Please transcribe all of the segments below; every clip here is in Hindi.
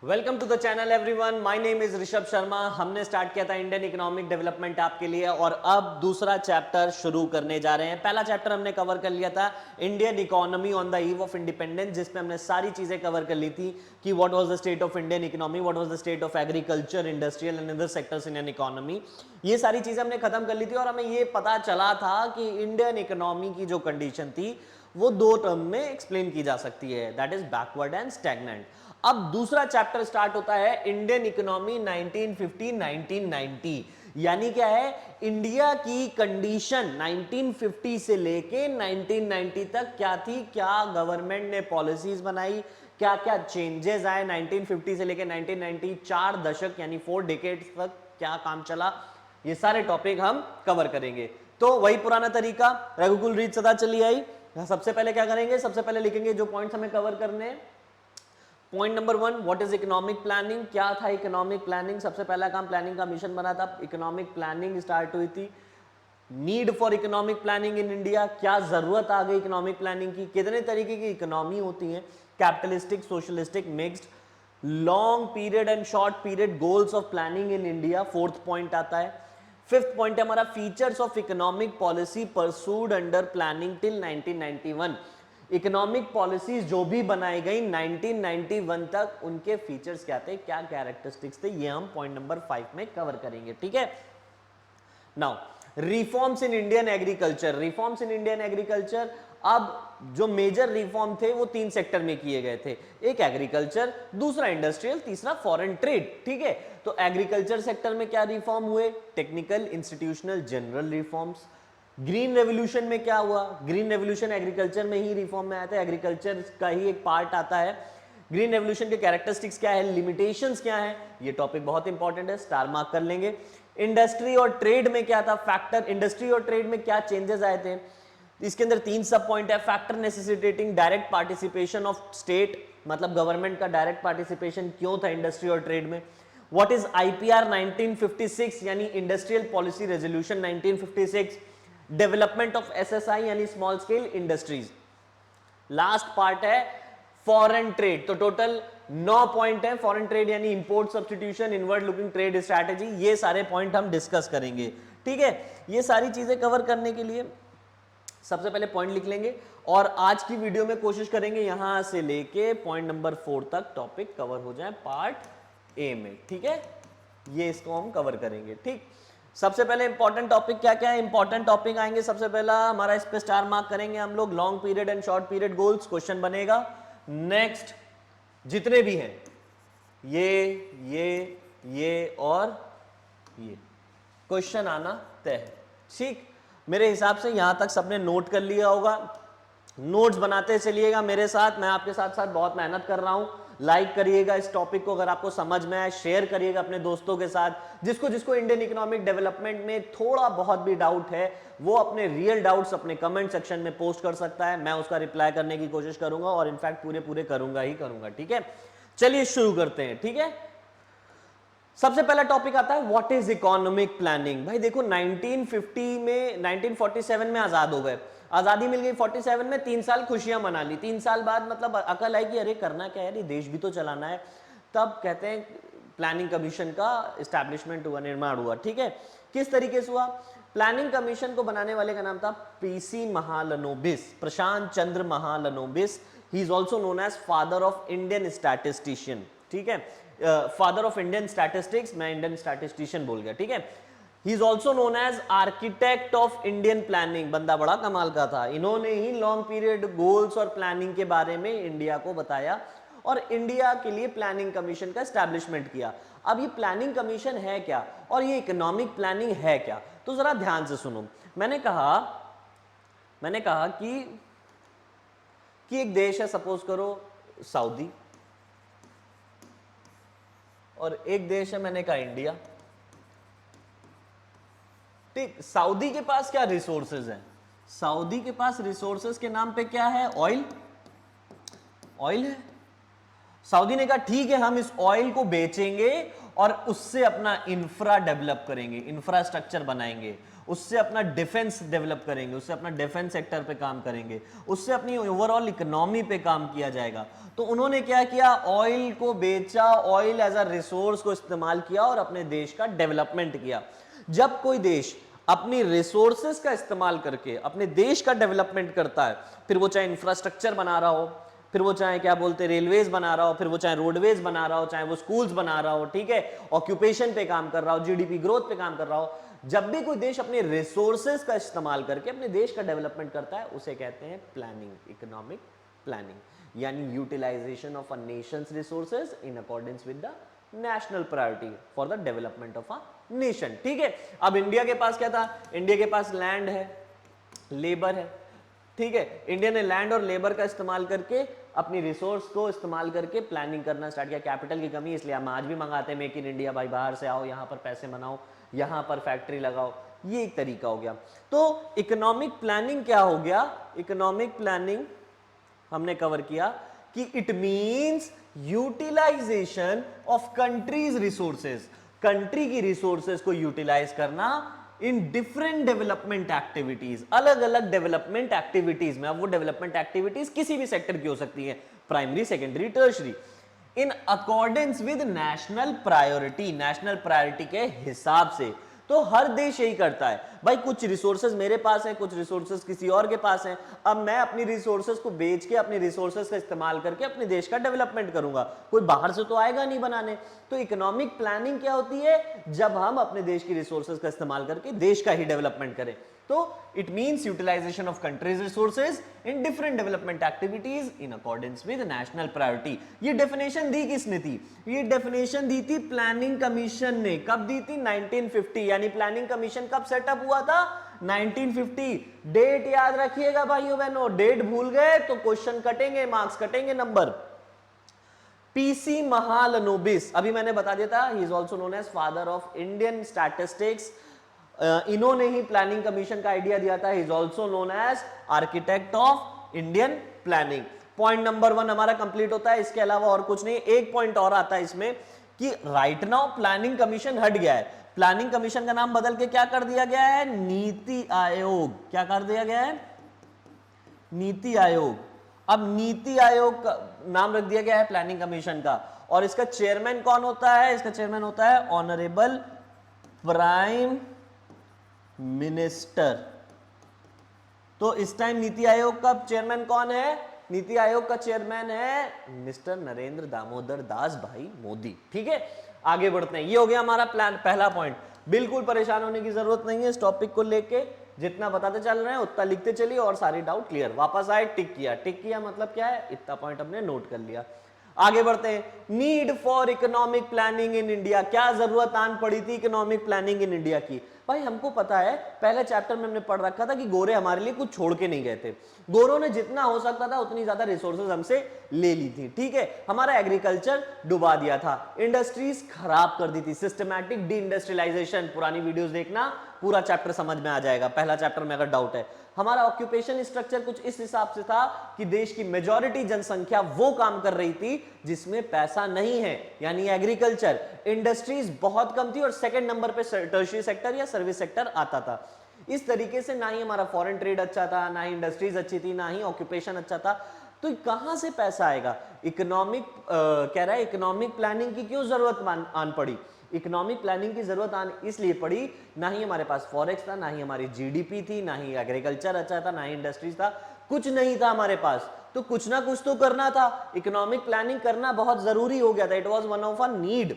Welcome to the channel everyone, my name is Rishabh Sharma. हमने स्टार्ट किया था इंडियन इकोनॉमिक डेवलपमेंट आपके लिए और अब दूसरा चैप्टर शुरू करने जा रहे हैं। पहला चैप्टर हमने कवर कर लिया था Indian economy on the eve of independence, जिसमें हमने सारी चीजें कवर कर ली थी कि what was the state of Indian economy, what was the state of agriculture, industrial and other sectors in an economy. ये सारी चीजें हमने खत्म कर ली थी और हमें ये पता चला था कि इंडियन इकोनॉमी की जो कंडीशन थी वो दो टर्म में एक्सप्लेन की जा सकती है, that is backward and stagnant. अब दूसरा चैप्टर स्टार्ट होता है इंडियन इकोनॉमी 1950-1990, यानी क्या है, इंडिया की कंडीशन 1950 से लेके 1990 तक क्या थी, क्या गवर्नमेंट ने पॉलिसीज बनाई, क्या क्या चेंजेस आए 1950 से लेके 1990, 4 दशक यानी 4 डिकेड्स तक क्या काम चला, ये सारे टॉपिक हम कवर करेंगे। तो वही पुराना तरीका, रघुकुल रीत सदा चली आई। सबसे पहले क्या करेंगे, सबसे पहले लिखेंगे जो पॉइंट्स हमें कवर करने हैं। Point number 1, what is economic planning. क्या था इकोनॉमिक प्लानिंग? सबसे पहला काम प्लानिंग का मिशन बना था, इकोनॉमिक प्लानिंग स्टार्ट हुई थी। Need for economic planning in India, क्या जरूरत आ गई इकोनॉमिक प्लानिंग की, कितने तरीके की इकोनॉमी होती है, capitalistic, socialistic, mixed, long period and short period goals of planning in India, fourth point आता है। फिफ्थ पॉइंट है हमारा features of economic policy pursued under planning till 1991। Economic policies जो भी बनाई गई 1991 तक, उनके फीचर्स क्या थे, क्या कैरेक्टरिस्टिक्स थे, ये हम पॉइंट नंबर 5 में कवर करेंगे। ठीक है, now reforms in Indian agriculture. Reforms in Indian agriculture, अब जो मेजर रिफॉर्म थे वो 3 सेक्टर में किए गए थे, एक एग्रीकल्चर, दूसरा इंडस्ट्रियल, तीसरा फॉरेन ट्रेड। ठीक है, तो एग्रीकल्चर सेक्टर में क्या रिफॉर्म हुए, technical, institutional, general reforms. Green revolution में क्या हुआ, ग्रीन रेवोल्यूशन एग्रीकल्चर में ही रिफॉर्म में आया था, एग्रीकल्चर का ही एक पार्ट आता है। ग्रीन रेवोल्यूशन के कैरेक्टरिस्टिक्स क्या है, लिमिटेशंस क्या है, ये टॉपिक बहुत इंपॉर्टेंट है, स्टार मार्क कर लेंगे। इंडस्ट्री और ट्रेड में क्या था फैक्टर, इंडस्ट्री और ट्रेड में क्या चेंजेस आए थे, इसके अंदर 3 सब पॉइंट है। Factor necessitating direct participation of state, मतलब गवर्नमेंट का डायरेक्ट पार्टिसिपेशन क्यों था इंडस्ट्री और ट्रेड में। व्हाट इज आईपीआर 1956 यानी industrial policy resolution 1956, development of SSI यानी small scale industries. Last part है फॉरेन ट्रेड, तो टोटल 9 पॉइंट है। फॉरेन ट्रेड यानी import substitution, inward looking trade strategy, ये सारे पॉइंट हम डिस्कस करेंगे। ठीक है, ये सारी चीजें कवर करने के लिए सबसे पहले पॉइंट लिख लेंगे और आज की वीडियो में कोशिश करेंगे यहां से लेके पॉइंट नंबर 4 तक टॉपिक कवर हो जाए पार्ट ए में। ठीक है, ये इसको हम कवर करेंगे। ठीक, सबसे पहले इंपॉर्टेंट टॉपिक क्या क्या है, इंपॉर्टेंट टॉपिक आएंगे। सबसे पहला हमारा इस पे स्टार मार्क करेंगे हम लोग, long period and short period goals, question बनेगा। नेक्स्ट जितने भी हैं ये और ये क्वेश्चन आना तय है। ठीक, मेरे हिसाब से यहां तक सबने नोट कर लिया होगा, नोट्स बनाते चलिएगा मेरे साथ, मैं आपके साथ साथ बहुत मेहनत कर रहा हूं। लाइक करिएगा इस टॉपिक को अगर आपको समझ में आए, शेयर करिएगा अपने दोस्तों के साथ। जिसको जिसको इंडियन इकोनॉमिक डेवलपमेंट में थोड़ा बहुत भी डाउट है वो अपने रियल डाउट्स अपने कमेंट सेक्शन में पोस्ट कर सकता है, मैं उसका रिप्लाई करने की कोशिश करूंगा और इनफैक्ट पूरे करूंगा ही करूंगा। ठीक है, चलिए शुरू करते हैं। ठीक है, सबसे पहला टॉपिक आता है व्हाट इज इकोनॉमिक प्लानिंग। भाई देखो 1950 में 1947 में आजाद हो गए, आजादी मिल गई 47 में, 3 साल खुशियां मना ली। 3 साल बाद मतलब अकल आई कि अरे करना क्या है, ये देश भी तो चलाना है। तब कहते हैं प्लानिंग कमीशन का इस्टेब्लिशमेंट हुआ, निर्माण हुआ। ठीक है, किस तरीके से हुआ, प्लानिंग कमीशन को बनाने वाले का नाम था PC Mahalanobis, Prasanta Chandra Mahalanobis. He is also known as father of Indian statistician. ठीक है, फादर ऑफ इंडियन स्टैटिस्टिक्स, मैं इंडियन स्टैटिस्टिशियन बोल गया। ठीक है, he is also known as architect of Indian planning, बंदा बड़ा कमाल का था। इन्होंने ही लॉन्ग पीरियड गोल्स और प्लानिंग के बारे में इंडिया को बताया और इंडिया के लिए प्लानिंग कमीशन का एस्टैब्लिशमेंट किया। अब ये प्लानिंग कमीशन है क्या और ये इकोनॉमिक प्लानिंग है क्या, तो जरा ध्यान से सुनो। मैंने कहा कि एक देश है, सपोज करो सऊदी, और एक देश है मैंने कहा इंडिया। ठीक, सऊदी के पास क्या रिसोर्सेज हैं, सऊदी के पास रिसोर्सेज के नाम पे क्या है, ऑयल है। सऊदी ने कहा ठीक है हम इस ऑयल को बेचेंगे और उससे अपना इंफ्रा डेवलप करेंगे, इंफ्रास्ट्रक्चर बनाएंगे उससे अपना डिफेंस डेवलप करेंगे, उससे अपना डिफेंस सेक्टर पे काम करेंगे, उससे अपनी ओवरऑल इकोनॉमी पे काम किया जाएगा। तो उन्होंने क्या किया, ऑयल को बेचा, ऑयल एज अ रिसोर्स को इस्तेमाल किया और अपने देश का डेवलपमेंट किया। जब कोई देश अपनी रिसोर्सेस का इस्तेमाल करके अपने देश का डेवलपमेंट करता है, फिर वो चाहे इंफ्रास्ट्रक्चर बना रहा हो, फिर वो चाहे क्या बोलते रेलवेज बना रहा हो, फिर वो चाहे रोडवेज बना रहा हो, चाहे वो स्कूल्स बना रहा हो, ठीक है, ऑक्यूपेशन पे काम कर रहा हो, जीडीपी ग्रोथ पे काम कर रहा हो, जब भी कोई देश अपने रिसोर्सेज का इस्तेमाल करके अपने देश का डेवलपमेंट करता है, उसे कहते हैं प्लानिंग, इकोनॉमिक प्लानिंग, यानी utilization of a nation's resources in accordance with the national priority for the development of a nation. ठीक है, अब इंडिया के पास क्या था, इंडिया के पास लैंड है, लेबर है, ठीक है, इंडिया ने लैंड और लेबर का इस्तेमाल करके अपनी रिसोर्स को इस्तेमाल करके प्लानिंग करना स्टार्ट किया। कैपिटल की कमी, इसलिए हम आज भी मंगाते हैं मेक इन इंडिया, भाई बाहर से आओ, यहाँ पर पैसे बनाओ, यहाँ पर फैक्ट्री लगाओ, ये एक तरीका हो गया। तो इकोनॉमिक प्लानिंग क्या हो गया, इकोनॉमिक प्लानिंग हमने कवर किया कि it means utilization of country's resources, country की रिसोर्सेज को यूटिलाइज करना इन डिफरेंट डेवलपमेंट एक्टिविटीज, अलग अलग डेवलपमेंट एक्टिविटीज में। अब वो डेवलपमेंट एक्टिविटीज किसी भी सेक्टर की हो सकती है, primary, secondary, tertiary, in accordance with national priority, national priority के हिसाब से। तो हर देश यही करता है, भाई कुछ रिसोर्सेज मेरे पास है, कुछ रिसोर्सेज किसी और के पास है, अब मैं अपनी रिसोर्सेज को बेच के, अपनी रिसोर्सेज का इस्तेमाल करके अपने देश का डेवलपमेंट करूंगा, कोई बाहर से तो आएगा नहीं बनाने। तो इकोनॉमिक प्लानिंग क्या होती है, जब हम अपने देश की रिसोर्सेज का इस्तेमाल करके देश का ही डेवलपमेंट करें। तो it means utilization of country's resources in different development activities in accordance with national priority. ये डेफिनेशन दी किसने थी, ये डेफिनेशन दी थी प्लानिंग कमीशन ने। कब दी थी, 1950, यानी प्लानिंग कमीशन कब सेटअप हुआ था, 1950। डेट याद रखिएगा भाइयों बहनों, डेट भूल गए तो क्वेश्चन कटेंगे, मार्क्स कटेंगे, नंबर। पीसी महालनोबिस, अभी मैंने बता दिया था, he is also known as father of Indian statistics. इन्होंने ही प्लानिंग कमीशन का आइडिया दिया था। He is also known as architect of Indian planning. Point number 1 हमारा कंप्लीट होता है, इसके अलावा और कुछ नहीं। एक पॉइंट और आता है इसमें कि राइट नाउ प्लानिंग कमीशन हट गया है, प्लानिंग कमीशन का नाम बदल के क्या कर दिया गया है, नीति आयोग। क्या कर दिया गया है, नीति आयोग। अब नीति आयोग का नाम रख दिया गया है प्लानिंग कमीशन का, और इसका चेयरमैन कौन होता है, इसका चेयरमैन होता है ऑनरेबल प्राइम मिनिस्टर। तो इस टाइम नीति आयोग का चेयरमैन कौन है, नीति आयोग का चेयरमैन है मिस्टर नरेंद्र दामोदर दास भाई मोदी। ठीक है, आगे बढ़ते हैं। ये हो गया हमारा प्लान, पहला पॉइंट। बिल्कुल परेशान होने की जरूरत नहीं है, इस टॉपिक को लेके जितना बताते चल रहे हैं उतना लिखते चलिए और सारी डाउट क्लियर। वापस आए, टिक किया, टिक किया मतलब क्या है, इतना पॉइंट हमने नोट कर लिया। आगे बढ़ते हैं। Need for economic planning in India, क्या जरूरत आन पड़ी थी इकोनॉमिक प्लानिंग इन इंडिया की। भाई हमको पता है, पहले चैप्टर में हमने पढ़ रखा था कि गोरे हमारे लिए कुछ छोड़ के नहीं गए थे, गोरों ने जितना हो सकता था उतनी ज्यादा रिसोर्सेज हमसे ले ली थी। ठीक है, हमारा एग्रीकल्चर डुबा दिया था, इंडस्ट्रीज खराब कर दी थी, सिस्टमैटिक डी इंडस्ट्रियलाइजेशन। पुरानी वीडियोस देखना, पूरा चैप्टर समझ में आ जाएगा, पहला चैप्टर में अगर डाउट है। हमारा ऑक्यूपेशन स्ट्रक्चर कुछ इस हिसाब से था कि देश की मेजॉरिटी जनसंख्या वो काम कर रही थी जिसमें पैसा नहीं है, यानी एग्रीकल्चर। इंडस्ट्रीज बहुत कम थी और सेकंड नंबर पे टर्शियरी सेक्टर या सर्विस सेक्टर आता था। इस तरीके से ना ही हमारा फॉरेन ट्रेड अच्छा था, ना ही इंडस्ट्रीज अच्छी थी, ना ही ऑक्यूपेशन अच्छा था। तो कहां से पैसा आएगा, इकोनॉमिक कह रहा है इकोनॉमिक प्लानिंग की क्यों जरूरत आन पड़ी। इकोनॉमिक प्लानिंग की जरूरत आन इसलिए पड़ी, ना ही हमारे पास फॉरेक्स था, ना ही हमारी जीडीपी थी, ना ही एग्रीकल्चर अच्छा था, ना ही इंडस्ट्रीज था, कुछ नहीं था हमारे पास। तो कुछ ना कुछ तो करना था, इकोनॉमिक प्लानिंग करना बहुत जरूरी हो गया था, it was one of a need.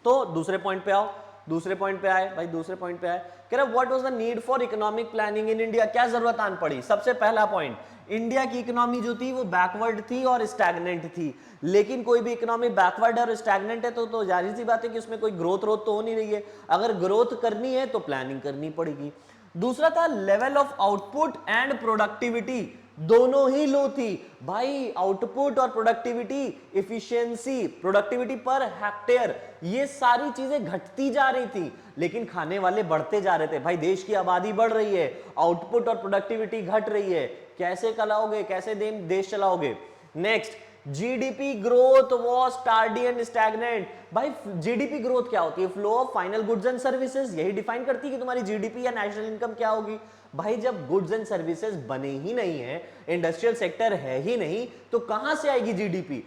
तो दूसरे पॉइंट पे आओ, दूसरे पॉइंट पे आए भाई, दूसरे पॉइंट पे आए, कह रहा what was the need for economic planning in India, क्या जरूरत आन पड़ी। सबसे पहला पॉइंट, इंडिया की इकोनॉमी जो थी वो बैकवर्ड थी और स्टैग्नेंट थी। लेकिन कोई भी इकोनॉमी बैकवर्ड और स्टैग्नेंट है तो जाहिर सी बात है कि उसमें कोई ग्रोथ तो हो नहीं रही है। अगर ग्रोथ करनी है तो प्लानिंग करनी पड़ेगी। दूसरा था level of output and productivity, दोनों ही लो थी भाई। आउटपुट और productivity, efficiency, productivity per hectare, ये सारी चीजें घटती जा रही थी, लेकिन खाने वाले बढ़ते जा रहे थे। भाई देश की आबादी बढ़ रही है, आउटपुट और प्रोडक्टिविटी घट रही है, कैसे चलाओगे, कैसे देश चलाओगे। Next, GDP growth was tardy and stagnant. भाई जीडीपी ग्रोथ क्या होती है? Flow of final goods and services, यही डिफाइन करती है कि तुम्हारी जीडीपी या नेशनल इनकम क्या होगी। भाई जब गुड्स एंड सर्विसेज बने ही नहीं है, इंडस्ट्रियल सेक्टर है ही नहीं, तो कहां से आएगी जीडीपी?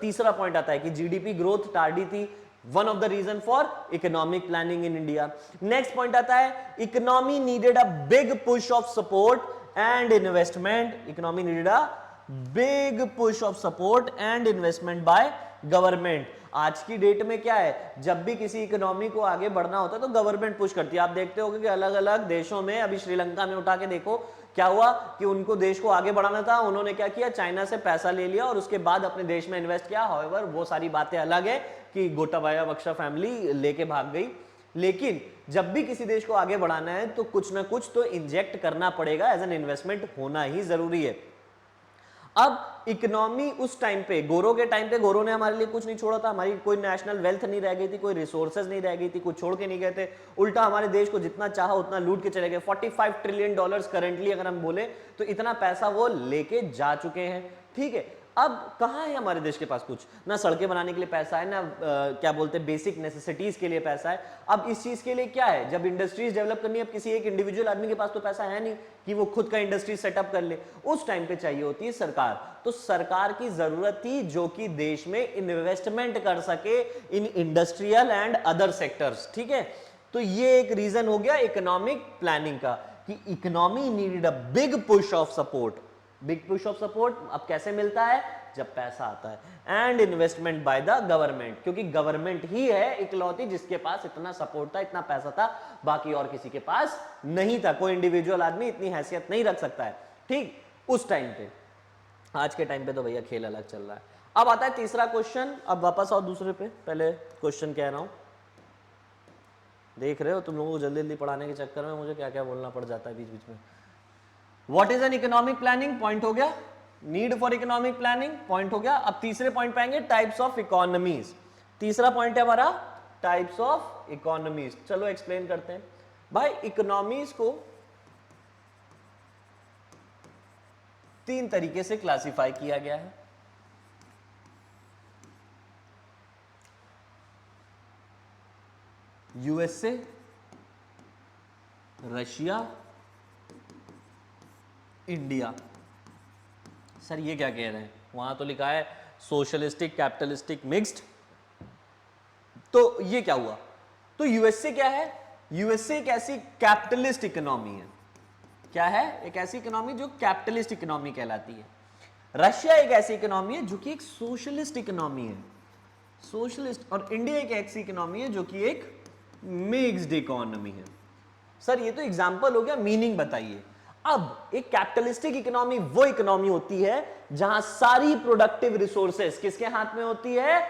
तीसरा पॉइंट आता है कि जीडीपी ग्रोथ टार्डी थी, one of the reason for economic planning in India. Next point आता है economy needed a big push of support and investment. Economy needed a big push of support and investment by government. आज की डेट में क्या है, जब भी किसी इकोनॉमी को आगे बढ़ना होता है तो गवर्नमेंट पुश करती है। आप देखते होंगे कि अलग अलग देशों में, अभी श्रीलंका में उठा के देखो क्या हुआ कि उनको देश को आगे बढ़ाना था, उन्होंने क्या किया, चाइना से पैसा ले लिया और उसके बाद अपने देश में इन्वेस्ट किया। हाउएवर वो सारी बातें अलग है कि गोटाबाया बख्शा फैमिली लेके भाग गई, लेकिन जब भी किसी देश को आगे बढ़ाना है तो कुछ ना कुछ तो इंजेक्ट करना पड़ेगा, एज एन इन्वेस्टमेंट होना ही जरूरी है। अब इकोनॉमी उस टाइम पे, गोरों के टाइम पे, गोरों ने हमारे लिए कुछ नहीं छोड़ा था, हमारी कोई नेशनल वेल्थ नहीं रह गई थी, कोई रिसोर्सेज नहीं रह गई थी, कुछ छोड़ के नहीं गए थे, उल्टा हमारे देश को जितना चाहा उतना लूट के चले गए। 45 ट्रिलियन डॉलर्स करंटली अगर हम बोले तो इतना पैसा वो लेके जा चुके हैं। ठीक है, अब कहां है हमारे देश के पास? कुछ ना सड़कें बनाने के लिए पैसा है, ना क्या बोलते हैं बेसिक नेसेसिटीज के लिए पैसा है। अब इस चीज के लिए क्या है, जब इंडस्ट्रीज डेवलप करनी है, अब किसी एक इंडिविजुअल आदमी के पास तो पैसा है नहीं कि वो खुद का इंडस्ट्री सेटअप कर ले, उस टाइम पे चाहिए होती है सरकार। तो सरकार की जरूरत थी जो कि देश में इन्वेस्टमेंट कर सके in industrial and other sectors. ठीक है, तो ये एक रीजन हो गया इकोनॉमिक प्लानिंग का कि economy needed a big push of support. Big push of support अब कैसे मिलता है? जब पैसा आता है। And investment by the government, क्योंकि गवर्नमेंट ही है इकलौती जिसके पास इतना सपोर्ट था, इतना पैसा था, बाकी और किसी के पास नहीं था। कोई इंडिविजुअल आदमी इतनी हैसियत नहीं रख सकता है। ठीक, उस टाइम पे। आज के टाइम पे तो भैया खेल अलग चल रहा है। अब आता है तीसरा क्वेश्चन। अब वापस आओ दूसरे पे, पहले क्वेश्चन कह रहा हूं। देख रहे हो तुम लोगों को जल्दी जल्दी पढ़ाने के चक्कर में मुझे क्या क्या बोलना पड़ जाता है बीच बीच में। What is an economic planning? Point हो गया। Need for economic planning, point हो गया। अब तीसरे पॉइंट पे आएंगे, टाइप्स ऑफ इकोनॉमीज। तीसरा पॉइंट है हमारा टाइप्स ऑफ इकोनॉमीज। चलो एक्सप्लेन करते हैं। भाई इकोनॉमीज को तीन तरीके से क्लासिफाई किया गया है। USA, Russia, India. सर ये क्या कह रहे हैं? वहां तो लिखा है सोशलिस्टिक कैपिटलिस्टिक मिक्स्ड, तो ये क्या हुआ? तो यूएसए क्या है? यूएसए एक ऐसी कैपिटलिस्ट इकोनॉमी है। क्या है? एक ऐसी इकोनॉमी जो कैपिटलिस्ट इकोनॉमी कहलाती है। रशिया एक ऐसी इकोनॉमी है जो कि एक सोशलिस्ट इकोनॉमी है, सोशलिस्ट। और इंडिया एक ऐसी इकोनॉमी है जो कि एक मिक्स्ड इकोनॉमी है। सर ये तो एग्जांपल हो गया, मीनिंग बताइए। अब एक कैपिटलिस्टिक इकोनॉमी वो इकोनॉमी होती है जहां सारी प्रोडक्टिव रिसोर्सेस किसके हाथ में होती है?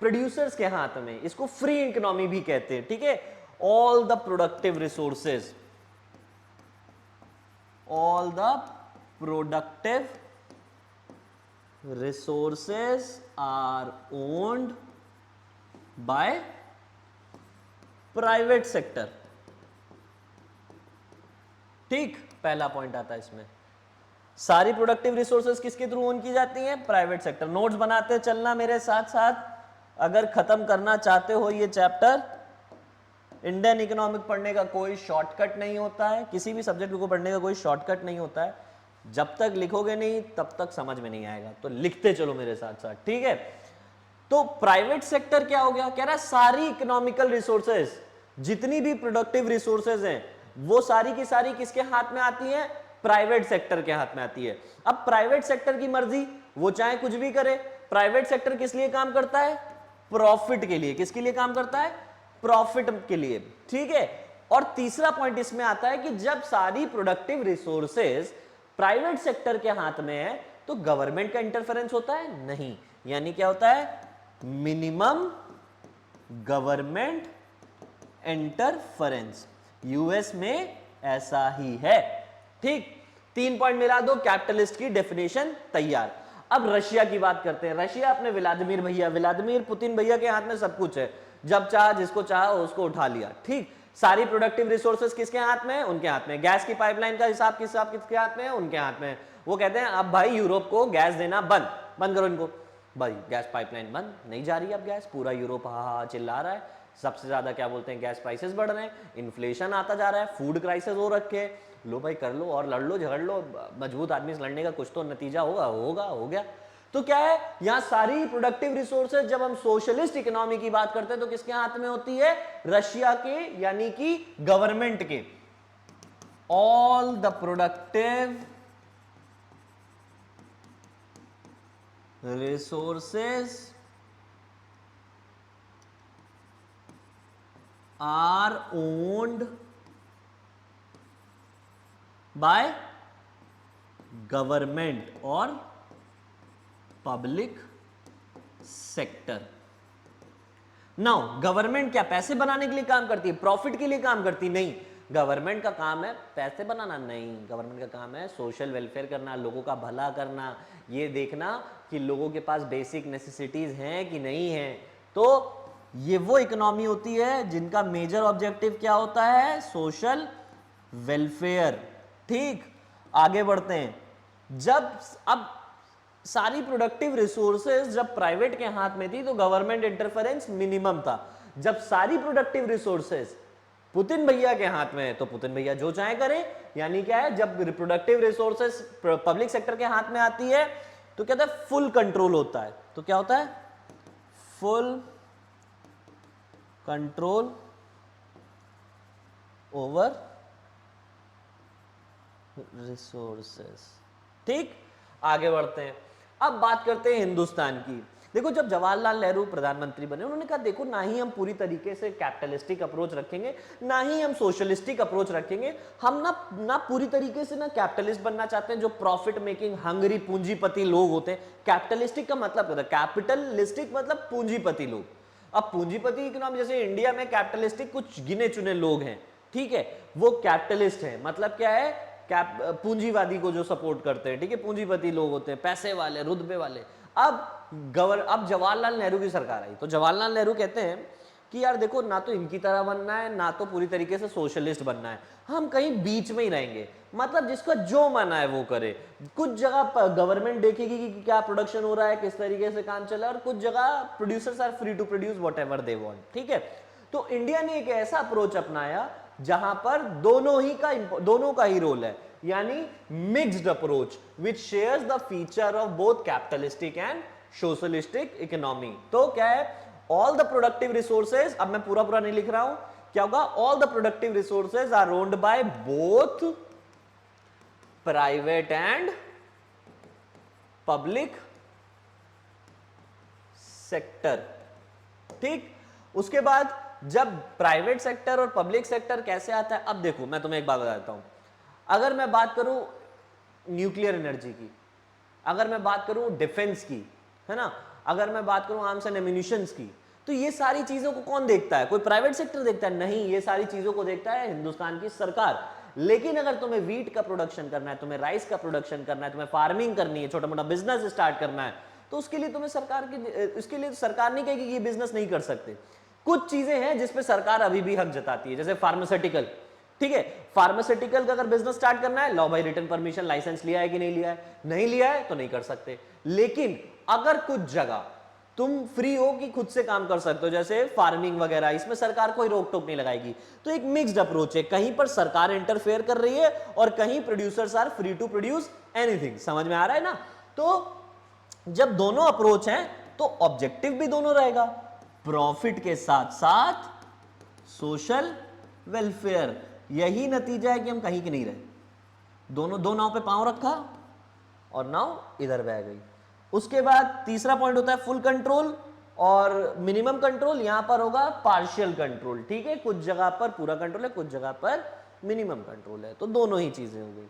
प्रोड्यूसर्स के हाथ में। इसको फ्री इकोनॉमी भी कहते हैं। ठीक है, all the productive resources, all the productive resources are owned by private sector। ठीक, पहला पॉइंट आता है इसमें। सारी प्रोडक्टिव रिसोर्सेज किसके थ्रू ओन की जाती हैं? Private sector. नोट्स बनाते चलना मेरे साथ साथ। अगर खत्म करना चाहते हो ये चैप्टर, इंडियन इकोनॉमिक पढ़ने का कोई शॉर्टकट नहीं होता है, किसी भी सब्जेक्ट को पढ़ने का कोई शॉर्टकट नहीं होता है। जब तक लिखोगे नहीं तब तक समझ में नहीं आएगा, तो लिखते चलो मेरे साथ साथ। ठीक है, तो प्राइवेट सेक्टर क्या हो गया? कह रहा है सारी इकोनॉमिकल रिसोर्सेज, जितनी भी प्रोडक्टिव रिसोर्सेज हैं, वो सारी की सारी किसके हाथ में आती है? प्राइवेट सेक्टर के हाथ में आती है। अब प्राइवेट सेक्टर की मर्जी, वो चाहे कुछ भी करे। प्राइवेट सेक्टर किस लिए काम करता है? प्रॉफिट के लिए। किसके लिए काम करता है? प्रॉफिट के लिए। ठीक है, और तीसरा पॉइंट इसमें आता है कि जब सारी प्रोडक्टिव रिसोर्सेज प्राइवेट सेक्टर के हाथ में है तो गवर्नमेंट का इंटरफेरेंस होता है? नहीं। यानी क्या होता है? Minimum government interference. यूएस में ऐसा ही है। ठीक, 3 पॉइंट मिला दो, कैपिटलिस्ट की डेफिनेशन तैयार। अब रशिया की बात करते हैं। रशिया अपने व्लादिमीर पुतिन भैया के हाथ में सब कुछ है। जब चाह जिसको चाह उसको उठा लिया। ठीक, सारी प्रोडक्टिव रिसोर्सेज किसके हाथ में है? उनके हाथ में। गैस की पाइपलाइन का हिसाब किसके हाथ में है? उनके हाथ में। वो कहते हैं अब भाई यूरोप को गैस देना बंद करो इनको। भाई गैस पाइपलाइन बंद नहीं जा रही, अब गैस पूरा यूरोप हा हा चिल्ला रहा है, सबसे ज्यादा क्या बोलते हैं गैस प्राइसेस बढ़ रहे हैं, इन्फ्लेशन आता जा रहा है, फूड क्राइसिस हो रखे है, लो भाई कर लो और लड़ लो झगड़ लो, मजबूत आदमी से लड़ने का कुछ तो नतीजा होगा, हो गया। तो क्या है यहां सारी प्रोडक्टिव रिसोर्सेज, जब हम सोशलिस्ट इकोनॉमी की बात करते हैं तो किसके हाथ में होती है? रशिया के, यानी कि गवर्नमेंट के। All the productive resources are owned by government और पब्लिक सेक्टर। नाउ गवर्नमेंट क्या पैसे बनाने के लिए काम करती है, प्रॉफिट के लिए काम करती? नहीं, गवर्नमेंट का काम है पैसे बनाना नहीं, गवर्नमेंट का काम है सोशल वेलफेयर करना, लोगों का भला करना, ये देखना कि लोगों के पास बेसिक नेसेसिटीज हैं कि नहीं है। तो ये वो इकोनॉमी होती है जिनका मेजर ऑब्जेक्टिव क्या होता है? Social welfare. ठीक, आगे बढ़ते हैं। जब अब सारी प्रोडक्टिव रिसोर्सेज जब प्राइवेट के हाथ में थी तो गवर्नमेंट इंटरफेरेंस मिनिमम था। जब सारी प्रोडक्टिव रिसोर्सेज पुतिन भैया के हाथ में है तो पुतिन भैया जो चाहे करें, यानी क्या है जब रिप्रोडक्टिव रिसोर्सेज पब्लिक सेक्टर के हाथ में आती है तो कहते हैं फुल कंट्रोल होता है। तो क्या होता है? Full control over resources. ठीक, आगे बढ़ते हैं। अब बात करते हैं हिंदुस्तान की। देखो जब जवाहरलाल नेहरू प्रधानमंत्री बने उन्होंने कहा देखो ना ही हम पूरी तरीके से कैपिटलिस्टिक अप्रोच रखेंगे ना ही हम सोशलिस्टिक अप्रोच रखेंगे, हम ना पूरी तरीके से ना कैपिटलिस्ट बनना चाहते हैं जो प्रॉफिट मेकिंग हंगरी पूंजीपति लोग होते हैं। कैपिटलिस्टिक का मतलब क्या था? कैपिटलिस्टिक मतलब पूंजीपति लोग। अब पूंजीपति इकोनॉमी जैसे इंडिया में कैपिटलिस्टिक कुछ गिने चुने लोग हैं, ठीक है, वो कैपिटलिस्ट हैं। मतलब क्या है? पूंजीवादी को जो सपोर्ट करते हैं, ठीक है, पूंजीपति लोग होते हैं, पैसे वाले, रुतबे वाले। अब जवाहरलाल नेहरू की सरकार आई तो जवाहरलाल नेहरू कहते हैं कि यार देखो ना तो इनकी तरह बनना है ना तो पूरी तरीके से सोशलिस्ट बनना है, हम कहीं बीच में ही रहेंगे। मतलब जिसका जो मन है वो करे। कुछ जगह गवर्नमेंट देखेगी कि क्या प्रोडक्शन हो रहा है, किस तरीके से काम चल रहा है, और कुछ जगह producers are free to produce whatever they want. ठीक है, तो इंडिया ने एक ऐसा अप्रोच अपनाया जहां पर दोनों का ही रोल है, यानी mixed approach which shares the feature of both capitalistic and socialistic economy. तो क्या है? ऑल द प्रोडक्टिव रिसोर्सेज, अब मैं पूरा नहीं लिख रहा हूं, क्या होगा? All the productive resources are owned by both private and public sector. ठीक, उसके बाद जब प्राइवेट सेक्टर और पब्लिक सेक्टर कैसे आता है, अब देखो मैं तुम्हें एक बात बताता हूं। अगर मैं बात करूं न्यूक्लियर एनर्जी की, अगर मैं बात करूं डिफेंस की, है ना, अगर मैं बात करूं आर्म्स एंड एम्यूनिशंस की, तो ये सारी चीजों को कौन देखता है? कोई प्राइवेट सेक्टर देखता है? नहीं, ये सारी चीजों को देखता है हिंदुस्तान की सरकार। लेकिन अगर तुम्हें वीट का प्रोडक्शन करना है, तुम्हें राइस का प्रोडक्शन करना है, तुम्हें फार्मिंग करनी है, छोटा मोटा बिजनेस स्टार्ट करना है, तो उसके लिए तुम्हें इसके लिए सरकार नहीं कहेगी कि ये बिजनेस नहीं कर सकते। कुछ चीजें हैं जिसपे सरकार अभी भी हक जताती है, जैसे फार्मास्यूटिकल। ठीक है, फार्मास्यूटिकल का अगर बिजनेस स्टार्ट करना है, लो भाई रिटर्न परमिशन, लाइसेंस लिया है कि नहीं लिया है? नहीं लिया है तो नहीं कर सकते। लेकिन अगर कुछ जगह तुम फ्री हो कि खुद से काम कर सकते हो, जैसे फार्मिंग वगैरह, इसमें सरकार कोई रोक टोक नहीं लगाएगी। तो एक मिक्स्ड अप्रोच है, कहीं पर सरकार इंटरफेयर कर रही है और कहीं producers are free to produce anything. समझ में आ रहा है ना? तो जब दोनों अप्रोच हैं तो ऑब्जेक्टिव भी दोनों रहेगा, प्रॉफिट के साथ साथ सोशल वेलफेयर। यही नतीजा है कि हम कहीं के नहीं रहे। दोनों दो नाव पे पांव रखा और नाव इधर बह गई। उसके बाद तीसरा पॉइंट होता है फुल कंट्रोल और मिनिमम कंट्रोल। यहां पर होगा पार्शियल कंट्रोल। ठीक है, कुछ जगह पर पूरा कंट्रोल है, कुछ जगह पर मिनिमम कंट्रोल है। तो दोनों ही चीजें हो गई,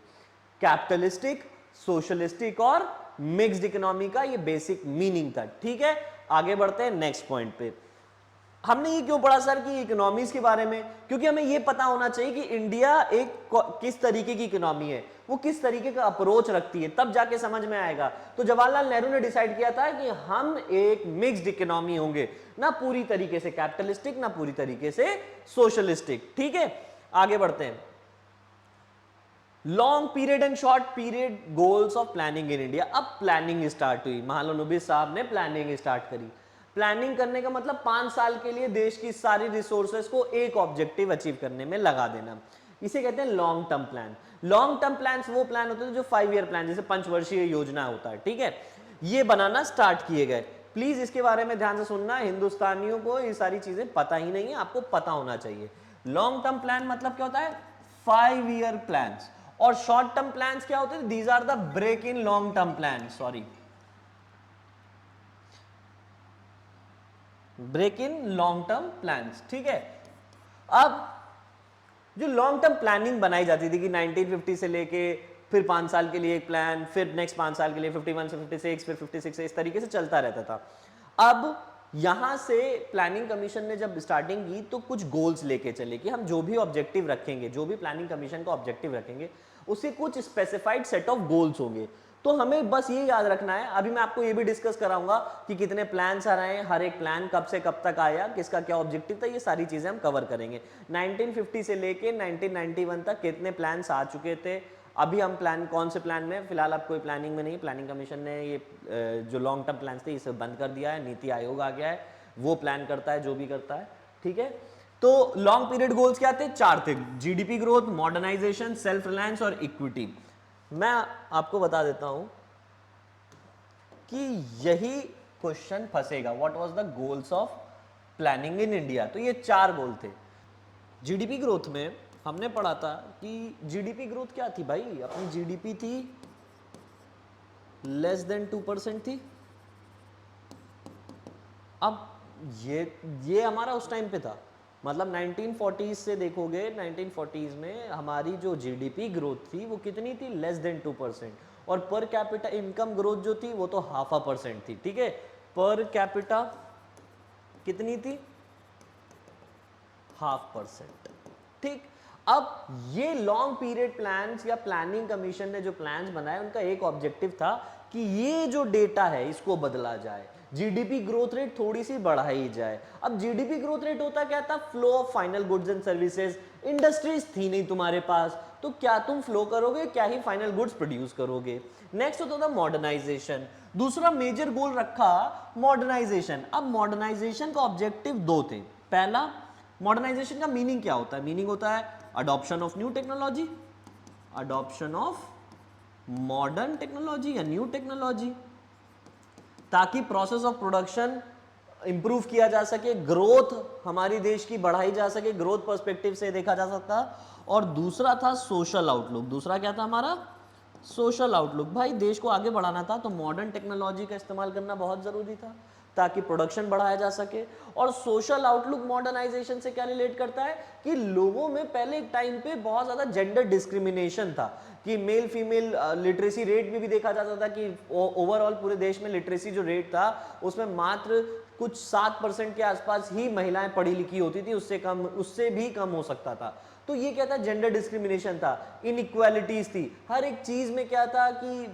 कैपिटलिस्टिक, सोशलिस्टिक और मिक्स्ड इकोनॉमी का ये बेसिक मीनिंग था। ठीक है, आगे बढ़ते हैं नेक्स्ट पॉइंट पे। हमने ये क्यों पढ़ा सर कि इकोनॉमीज के बारे में? क्योंकि हमें ये पता होना चाहिए कि इंडिया एक किस तरीके की इकोनॉमी है, वो किस तरीके का अप्रोच रखती है, तब जाके समझ में आएगा। तो जवाहरलाल नेहरू ने डिसाइड किया था कि हम एक मिक्स्ड इकोनॉमी होंगे, ना पूरी तरीके से कैपिटलिस्टिक ना पूरी तरीके से सोशलिस्टिक। ठीक है, आगे बढ़ते हैं। Long period and short period goals of planning in India. अब प्लानिंग स्टार्ट हुई, महालनोबिस साहब ने प्लानिंग स्टार्ट करी। प्लानिंग करने का मतलब 5 साल के लिए देश की सारी रिसोर्सेज को एक ऑब्जेक्टिव अचीव करने में लगा देना, इसे कहते हैं long term plan. Long term plan वो प्लान होते हैं जो 5 ईयर प्लान, जैसे पंचवर्षीय योजना होता है, ठीक है, ये बनाना स्टार्ट किए गए। प्लीज इसके बारे में ध्यान से सुनना, हिंदुस्तानियों को ये सारी चीजें पता ही नहीं है, आपको पता होना चाहिए। लॉन्ग टर्म प्लान मतलब क्या होता है, 5 ईयर प्लान्स। और शॉर्ट टर्म प्लान्स क्या होते हैं, these are the break in long term plan, sorry, break in long term plans, ठीक है। अब जो लॉन्ग टर्म प्लानिंग बनाई जाती थी कि 1950 से लेके फिर 5 साल के लिए एक प्लान, फिर नेक्स्ट 5 साल के लिए 51 से 56, फिर 56 से, इस तरीके से चलता रहता था। अब यहां से प्लानिंग कमीशन ने जब स्टार्टिंग की तो कुछ गोल्स लेके चले कि हम जो भी ऑब्जेक्टिव रखेंगे, जो भी प्लानिंग कमीशन का ऑब्जेक्टिव रखेंगे, उससे कुछ स्पेसिफाइड सेट ऑफ गोल्स होंगे। तो हमें बस ये याद रखना है, अभी मैं आपको ये भी डिस्कस कराऊंगा कि कितने प्लान्स आ रहे हैं, हर एक प्लान कब से कब तक आया, किसका क्या ऑब्जेक्टिव था, ये सारी चीजें हम कवर करेंगे। 1950 से लेके 1991 तक कितने प्लान्स आ चुके थे। अभी हम प्लान, कौन से प्लान में, फिलहाल अब कोई प्लानिंग में नहीं, प्लानिंग कमीशन ने ये जो लॉन्ग टर्म प्लान्स थे इसे बंद कर दिया है, नीति आयोग आ गया है, वो प्लान करता है जो भी करता है, ठीक है। तो लॉन्ग पीरियड गोल्स क्या थे, 4 थे, GDP growth, modernisation, self reliance और इक्विटी। मैं आपको बता देता हूं कि यही क्वेश्चन फंसेगा, what was the goals of planning in India. तो ये 4 गोल थे। जीडीपी ग्रोथ में हमने पढ़ा था कि जीडीपी ग्रोथ क्या थी भाई, अपनी जीडीपी थी लेस देन 2% थी। अब ये हमारा उस टाइम पे था, मतलब 1940s से देखोगे, 1940s में हमारी जो जीडीपी ग्रोथ थी वो कितनी थी, लेस देन 2%। और पर कैपिटा इनकम ग्रोथ जो थी वो तो 0.5% थी, ठीक है। पर कैपिटा कितनी थी, 0.5%, ठीक। अब ये लॉन्ग पीरियड प्लान्स या प्लानिंग कमीशन ने जो प्लान्स बनाए उनका एक ऑब्जेक्टिव था कि ये जो डेटा है इसको बदला जाए, जीडीपी ग्रोथ रेट थोड़ी सी बढ़ाई जाए। अब जीडीपी ग्रोथ रेट होता क्या था, flow of final goods and services. Industries थी नहीं तुम्हारे पास, तो क्या तुम फ्लो करोगे, क्या ही फाइनल गुड्स प्रोड्यूस करोगे। नेक्स्ट होता था मॉडर्नाइजेशन, दूसरा मेजर गोल रखा मॉडर्नाइजेशन। अब मॉडर्नाइजेशन का ऑब्जेक्टिव 2 थे। पहला, मॉडर्नाइजेशन का मीनिंग क्या होता है, मीनिंग होता है adoption of new technology, adoption of modern technology या न्यू टेक्नोलॉजी, ताकि प्रोसेस ऑफ प्रोडक्शन इंप्रूव किया जा सके, ग्रोथ हमारी देश की बढ़ाई जा सके, ग्रोथ पर्सपेक्टिव से देखा जा सकता। और दूसरा था सोशल आउटलुक। दूसरा क्या था हमारा, सोशल आउटलुक। भाई देश को आगे बढ़ाना था तो मॉडर्न टेक्नोलॉजी का इस्तेमाल करना बहुत जरूरी था ताकि प्रोडक्शन बढ़ाया जा सके। और सोशल आउटलुक मॉडर्नाइजेशन से क्या रिलेट करता है कि लोगों में पहले एक टाइम पे बहुत ज्यादा जेंडर डिस्क्रिमिनेशन था कि मेल फीमेल लिटरेसी रेट भी देखा जाता था कि ओवरऑल पूरे देश में लिटरेसी जो रेट था उसमें मात्र कुछ 7% के आसपास ही महिलाएं पढ़ी लिखी होती थी, उससे कम, उससे भी कम हो सकता था। तो ये क्या था, जेंडर डिस्क्रिमिनेशन था, इनइक्वालिटीज थी, हर एक चीज में क्या था कि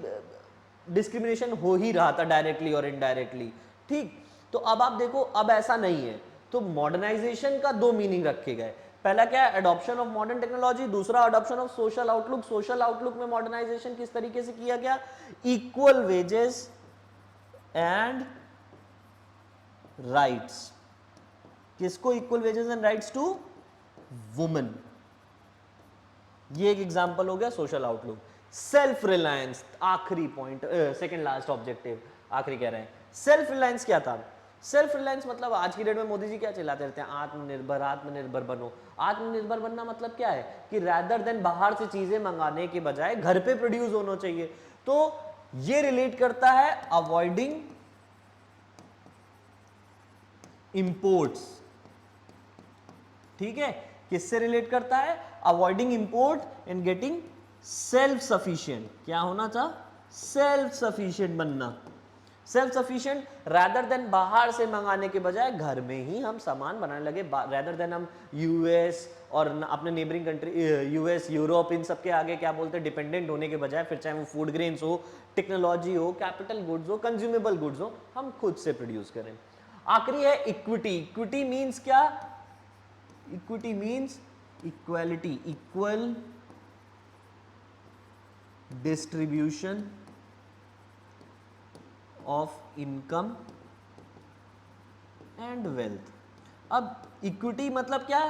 डिस्क्रिमिनेशन हो ही रहा था डायरेक्टली और इनडायरेक्टली, ठीक। तो अब आप देखो, अब ऐसा नहीं है। तो मॉडर्नाइजेशन का 2 मीनिंग रखे गए, पहला क्या है, अडॉप्शन ऑफ मॉडर्न टेक्नोलॉजी, दूसरा adoption of social outlook. Social outlook में मॉडर्नाइजेशन किस तरीके से किया गया, इक्वल वेजेस एंड राइट्स। किसको equal wages and rights, to women. ये एक एग्जांपल हो गया सोशल आउटलुक। सेल्फ रिलायंस, आखिरी पॉइंट, सेकंड लास्ट ऑब्जेक्टिव, आखिरी कह रहे हैं। सेल्फ रिलायंस क्या था, सेल्फ रिलायंस मतलब आज की डेट में मोदी जी क्या चिल्लाते रहते हैं, आत्मनिर्भर, आत्मनिर्भर बनो। आत्मनिर्भर बनना मतलब क्या है कि रैदर देन बाहर से चीजें मंगाने के बजाय घर पे प्रोड्यूस होना चाहिए। तो ये रिलेट करता है अवॉइडिंग इंपोर्ट्स, ठीक है। किससे रिलेट करता है, avoiding import and getting self sufficient. क्या होना था, सेल्फ सफिशिएंट बनना, सेल्फ सफिशिएंट, रैदर देन बाहर से मंगाने के बजाय घर में ही हम सामान बनाने लगे, रैदर देन हम यूएस और अपने नेबरिंग कंट्री यूएस, यूरोप, इन सब के आगे क्या बोलते हैं, डिपेंडेंट होने के बजाय, फिर चाहे वो फूड ग्रेन्स हो, टेक्नोलॉजी हो, कैपिटल गुड्स हो, कंज्यूमेबल गुड्स हो, हम खुद से प्रोड्यूस करें। आखिरी है इक्विटी। इक्विटी मीन्स क्या, equity means equality, equal distribution of income and wealth. अब इक्विटी मतलब क्या,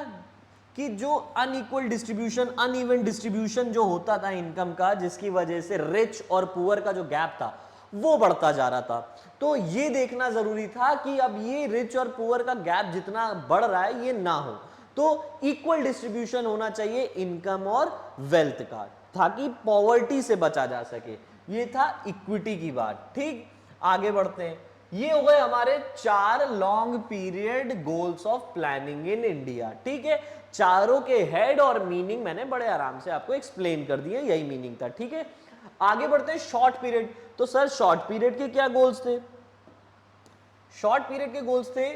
कि जो अनइक्वल डिस्ट्रीब्यूशन, अनइवन डिस्ट्रीब्यूशन जो होता था इनकम का, जिसकी वजह से रिच और पुअर का जो गैप था वो बढ़ता जा रहा था। तो ये देखना जरूरी था कि अब ये रिच और पुअर का गैप जितना बढ़ रहा है ये ना हो, तो इक्वल डिस्ट्रीब्यूशन होना चाहिए इनकम और वेल्थ का, ताकि पॉवर्टी से बचा जा सके। ये था इक्विटी की बात। ठीक, आगे बढ़ते हैं। ये हो गए हमारे 4 long period goals of planning in India. ठीक है, चारों के हेड और मीनिंग मैंने बड़े आराम से आपको एक्सप्लेन कर दिए, यही मीनिंग था। ठीक है, आगे बढ़ते हैं शॉर्ट पीरियड। तो सर शॉर्ट पीरियड के क्या गोल्स थे? शॉर्ट पीरियड के गोल्स थे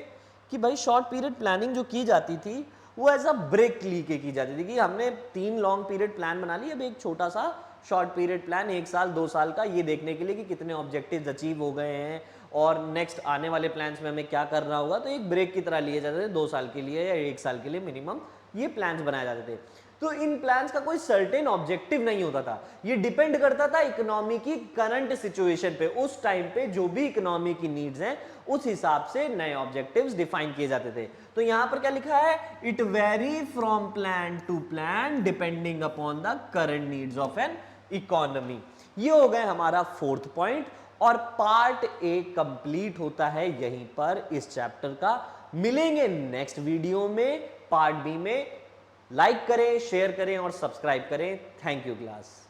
कि भाई शॉर्ट पीरियड प्लानिंग जो की जाती थी वो एज अ ब्रेक लेके की जाती थी, कि हमने 3 लॉन्ग पीरियड प्लान बना ली, अब एक छोटा सा शॉर्ट पीरियड प्लान 1 साल 2 साल का, ये देखने के लिए कि कितने ऑब्जेक्टिव्स अचीव हो गए हैं और नेक्स्ट आने वाले प्लान्स में हमें क्या करना होगा। तो एक ब्रेक की तरह लिए जाते थे, 2 साल के लिए या 1 साल के लिए मिनिमम ये प्लान्स बनाए जाते थे। तो इन प्लान्स का कोई सर्टेन ऑब्जेक्टिव नहीं होता था, ये डिपेंड करता था इकोनॉमी की करंट सिचुएशन पे, उस टाइम पे जो भी इकोनॉमी की नीड्स हैं उस हिसाब से नए ऑब्जेक्टिव्स डिफाइन किए जाते थे। तो यहां पर क्या लिखा है, it vary from plan to plan depending upon the current needs of an economy. ये हो गए हमारा 4th पॉइंट, और पार्ट ए कंप्लीट होता है यहीं पर इस चैप्टर का। मिलेंगे नेक्स्ट वीडियो में पार्ट बी में। लाइक करें, शेयर करें और सब्सक्राइब करें। Thank you class.